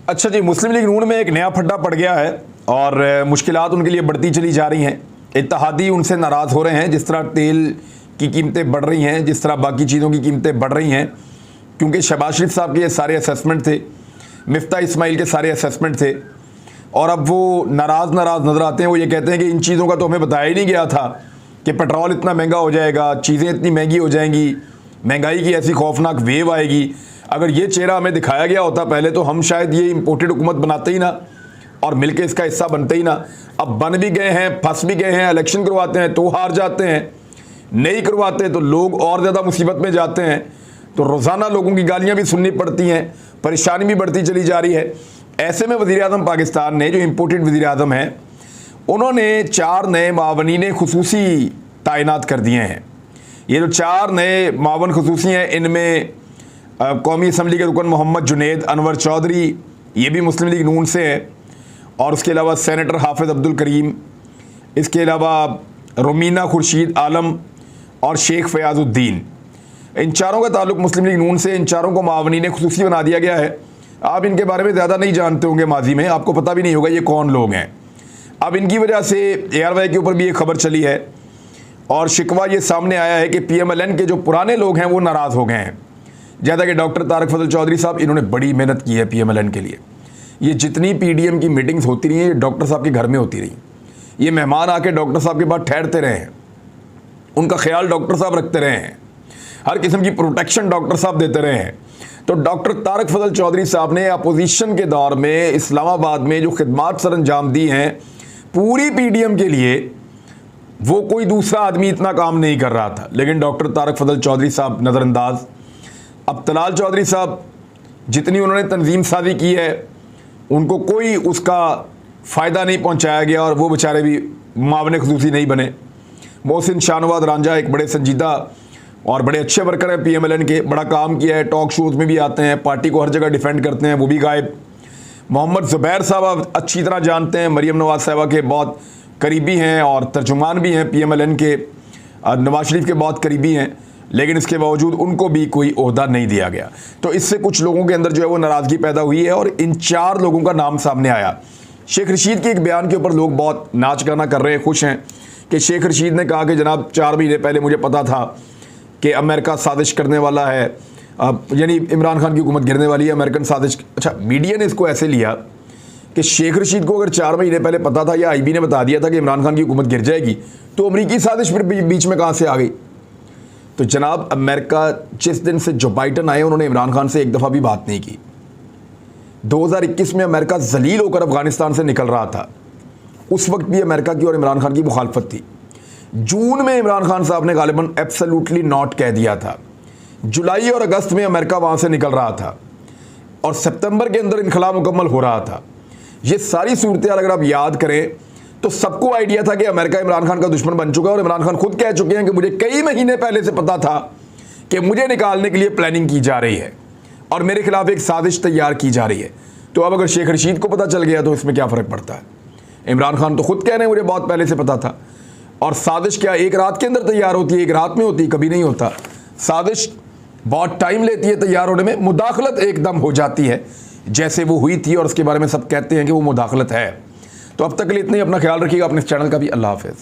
अच्छा जी, मुस्लिम लीग नून में एक नया फड्डा पड़ गया है और मुश्किलात उनके लिए बढ़ती चली जा रही हैं। इत्तेहादी उनसे नाराज़ हो रहे हैं, जिस तरह तेल की कीमतें बढ़ रही हैं, जिस तरह बाकी चीज़ों की कीमतें बढ़ रही हैं, क्योंकि शहबाज शरीफ साहब के ये सारे असेसमेंट थे, मिफ्ता इस्माइल के सारे असेसमेंट थे और अब वो नाराज़ नज़र आते हैं। वो ये कहते हैं कि इन चीज़ों का तो हमें बताया ही नहीं गया था कि पेट्रोल इतना महंगा हो जाएगा, चीज़ें इतनी महंगी हो जाएंगी, महंगाई की ऐसी खौफनाक वेव आएगी। अगर ये चेहरा हमें दिखाया गया होता पहले तो हम शायद ये इम्पोर्टेड हुकूमत बनाते ही ना और मिलके इसका हिस्सा बनते ही ना। अब बन भी गए हैं, फंस भी गए हैं, इलेक्शन करवाते हैं तो हार जाते हैं, नहीं करवाते तो लोग और ज़्यादा मुसीबत में जाते हैं। तो रोज़ाना लोगों की गालियाँ भी सुननी पड़ती हैं, परेशानी भी बढ़ती चली जा रही है। ऐसे में वज़ीर-ए-आज़म पाकिस्तान ने, जो इम्पोर्टेड वज़ीर-ए-आज़म हैं, उन्होंने 4 नए मावनीन खुसूसी तैनात कर दिए हैं। ये जो 4 नए मावन खुसूसी हैं, इनमें कौमी असम्बली के रुकन मोहम्मद जुनेद अनवर चौधरी, ये भी मुस्लिम लीग नून से है, और उसके अलावा सेनेटर हाफिज़ अब्दुल करीम, इसके अलावा रोमीना खुर्शीद आलम और शेख फ़याज़ुद्दीन। इन चारों का ताल्लुक़ मुस्लिम लीग नून से। इन चारों को मावनीन खुसूसी बना दिया गया है। आप इनके बारे में ज़्यादा नहीं जानते होंगे, माजी में आपको पता भी नहीं होगा ये कौन लोग हैं। अब इनकी वजह से ARY के ऊपर भी एक खबर चली है और शिकवा ये सामने आया है कि PMLN के जो पुराने लोग हैं वो नाराज़ हो गए हैं। जैसा कि डॉक्टर तारक फजल चौधरी साहब, इन्होंने बड़ी मेहनत की है PMLN के लिए। ये जितनी PDM की मीटिंग्स होती रही हैं, डॉक्टर साहब के घर में होती रही। ये मेहमान आके डॉक्टर साहब के बाद ठहरते रहे हैं, उनका ख्याल डॉक्टर साहब रखते रहे हैं, हर किस्म की प्रोटेक्शन डॉक्टर साहब देते रहे हैं। तो डॉक्टर तारक फजल चौधरी साहब ने अपोजिशन के दौर में इस्लामाबाद में जो खिदमात सर अंजाम दी हैं पूरी PDM के लिए, वो कोई दूसरा आदमी इतना काम नहीं कर रहा था। लेकिन डॉक्टर तारक फजल चौधरी साहब नज़रअंदाज। अब तलाल चौधरी साहब, जितनी उन्होंने तंजीम साजी की है उनको कोई उसका फ़ायदा नहीं पहुंचाया गया और वो बेचारे भी मावने खुसूसी नहीं बने। मोहसिन शाहनवाज रांझा एक बड़े संजीदा और बड़े अच्छे वर्कर हैं PMLN के, बड़ा काम किया है, टॉक शोज़ में भी आते हैं, पार्टी को हर जगह डिफेंड करते हैं, वो भी गायब। मोहम्मद ज़ुबैर साहब आप अच्छी तरह जानते हैं, मरीम नवाज़ साहबा के बहुत करीबी हैं और तर्जुमान भी हैं PMLN के, नवाज शरीफ के बहुत करीबी हैं, लेकिन इसके बावजूद उनको भी कोई ओहदा नहीं दिया गया। तो इससे कुछ लोगों के अंदर जो है वो नाराज़गी पैदा हुई है और इन 4 लोगों का नाम सामने आया। शेख रशीद के एक बयान के ऊपर लोग बहुत नाच गाना कर रहे हैं, खुश हैं कि शेख रशीद ने कहा कि जनाब 4 महीने पहले मुझे पता था कि अमेरिका साजिश करने वाला है, यानी इमरान खान की हुकूमत गिरने वाली है, अमेरिकन साजिश। अच्छा, मीडिया ने इसको ऐसे लिया कि शेख रशीद को अगर 4 महीने पहले पता था या IB ने बता दिया था कि इमरान खान की हुकूमत गिर जाएगी, तो अमरीकी साजिश फिर बीच में कहाँ से आ गई? तो जनाब, अमेरिका जिस दिन से जो बाइडन आए उन्होंने इमरान खान से एक दफ़ा भी बात नहीं की। 2021 में अमेरिका जलील होकर अफगानिस्तान से निकल रहा था, उस वक्त भी अमेरिका की और इमरान खान की मुखालफत थी। जून में इमरान खान साहब ने गालिबन एब्सोल्युटली नॉट कह दिया था। जुलाई और अगस्त में अमेरिका वहाँ से निकल रहा था और सितंबर के अंदर इनखला मुकम्मल हो रहा था। ये सारी सूरतें अगर आप याद करें तो सबको आइडिया था कि अमेरिका इमरान खान का दुश्मन बन चुका है और इमरान खान खुद कह चुके हैं कि मुझे कई महीने पहले से पता था कि मुझे निकालने के लिए प्लानिंग की जा रही है और मेरे खिलाफ एक साजिश तैयार की जा रही है। तो अब अगर शेख रशीद को पता चल गया तो इसमें क्या फ़र्क पड़ता है? इमरान खान तो खुद कह रहे हैं मुझे बहुत पहले से पता था। और साजिश क्या एक रात के अंदर तैयार होती है? एक रात में होती, कभी नहीं होता। साजिश बहुत टाइम लेती है तैयार होने में, मुदाखलत एकदम हो जाती है जैसे वो हुई थी और उसके बारे में सब कहते हैं कि वो मुदाखलत है। तो अब तक के लिए इतना ही। अपना ख्याल रखिएगा, अपने इस चैनल का भी। अल्लाह हाफ़िज़।